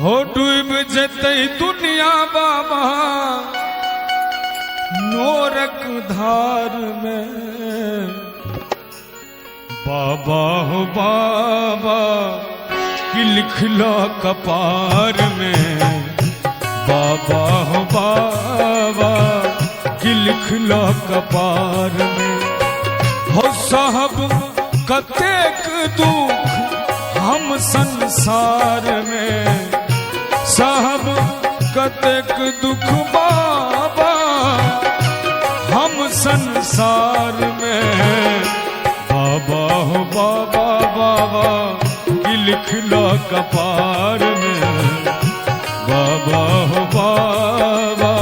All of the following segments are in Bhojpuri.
हो डूब जते दुनिया बाबा नोरक धार में। बाबा हो बाबा कि लिखला कपार में। बाबा हो बाबा कि लिखला कपार में। हो साहब कतेक दुख हम संसार में। साहब कतेक दुख बाबा हम संसार में। बाबा हो बाबा बाबा कि लिखला कपार में। बाबा हो बाबा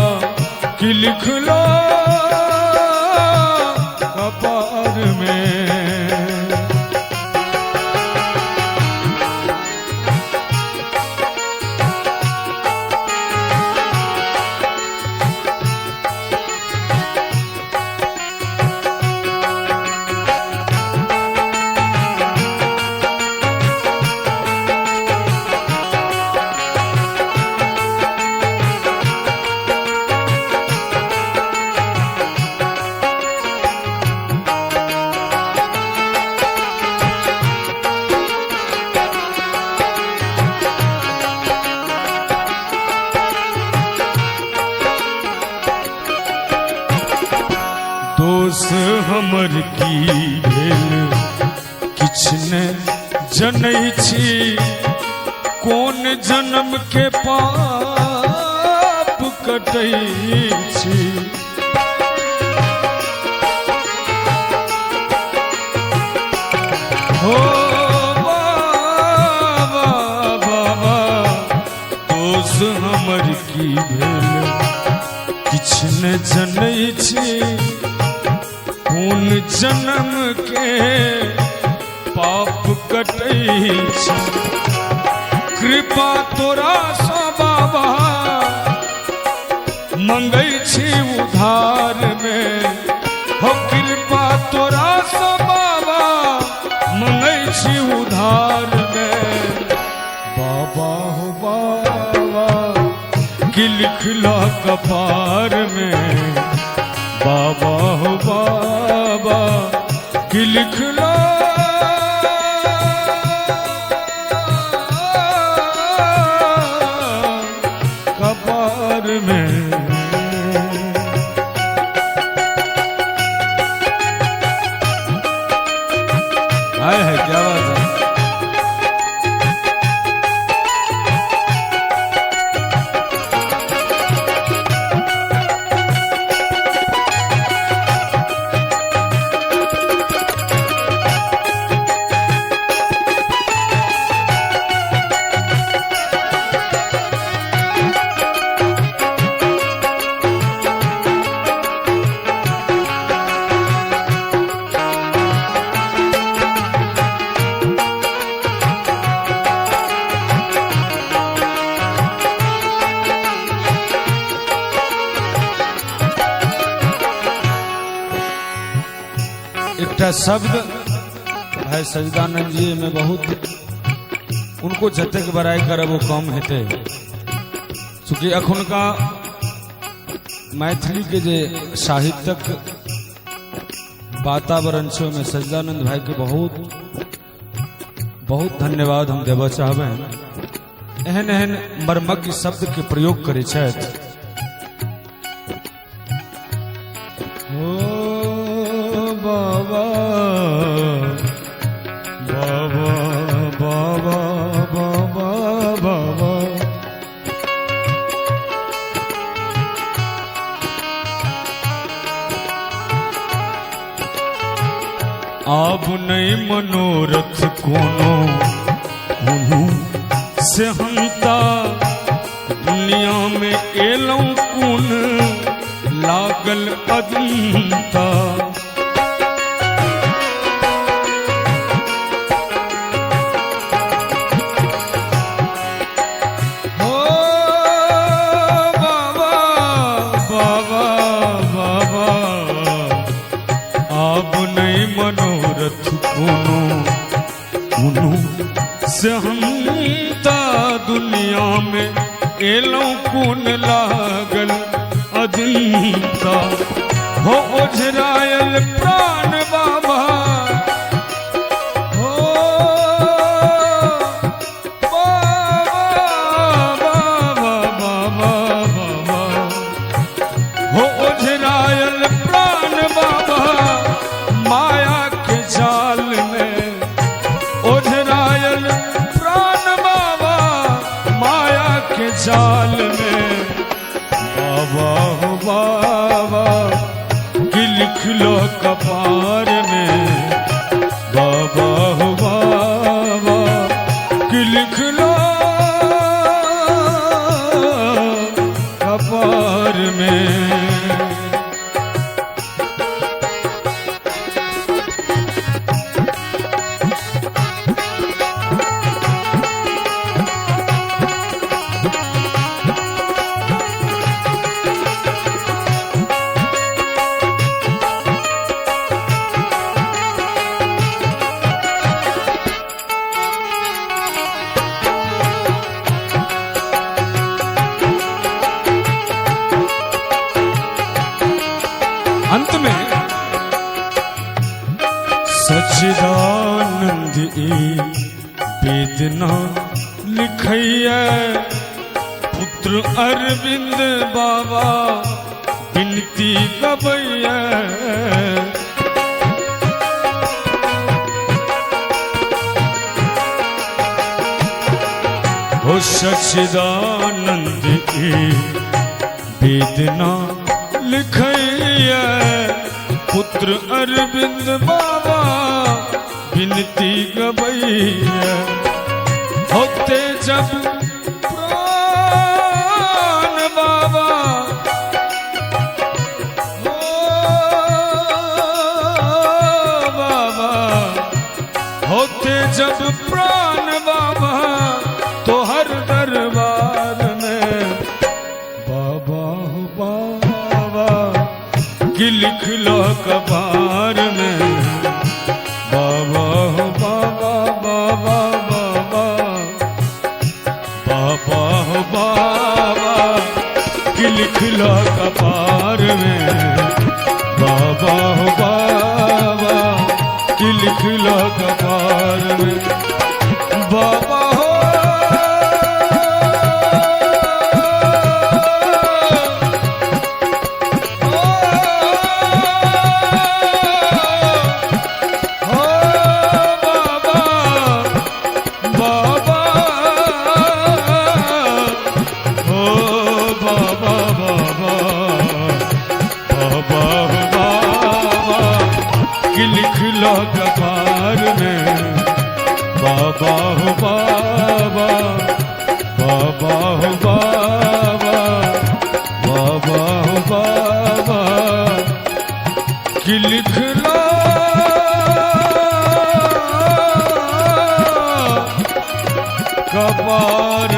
कि लिखला कपार में। दोष हमर की भेल किछ ने जनै छी। कोन जन्म के पाप कटै छी। हो बाबा बाबा दोष हमर की भेल किछ ने जनै छी। कोन जन्म के पाप कटै छी। कृपा तोरा सा बाबा मंगै छी उधार में। हो कृपा तोरा सा बाबा मंगै छी उधार में। बाबा हो बाबा कि लिखला कपार में। बाबा हो बाबा कि लिखला कपार में। हाय है क्या बात है। एक शब्द भाई सजदानंद जी में बहुत उनको जतेक बड़ाई करब वो कम हेते। चूँकि अखुनका मैथिली के जे साहित्यक वातावरण छे में सजदानंद भाई के बहुत बहुत धन्यवाद हम देव चाहबे। एहन एहन मर्मज्ञ शब्द के प्रयोग करे छथि। बाबा बाबा बाबा बाबा बाबा आब नहीं मनोरथ कोनो कोनो से हमता दुनिया में एलौं कुन लागल अदंता। कोनो कोनो से हमता दुनिया रहिया में एलो कून लागल अदीता हो ओझरायल प्राण बाबा हो बाबा बाबा बाबा हो ओझरायल प्राण बाबा माया के जाल में ओझरायल प्राण बाबा माया के जाल में बाबा हो बाबा कि लिख लो कपार में बाबा हो बाबा कि लिख लो कपार में। अंत में सच्चिदानंद वेदना लिखैया पुत्र अरविंद बाबा विनती गबैया हो सच्चिदानंद वेदना लिखैया पुत्र अरविंद बाबा विनती गबैया होते जब प्राण बाबा हो बाबा होते जब प्राण बाबा तो हर दरबार में बाबा हो बाबा कि लिख लो कपार में बाबा हो बाबा बाबा बाबा बाबा हो बाबा कि लिख लो कपार में बाबा हो बाबा कि लिख लो कपार में बाबा हो लिख लो कपार में बाबा हो बाबा बाबा हो बाबा बाबा हो बाबा कि लिख लो कपार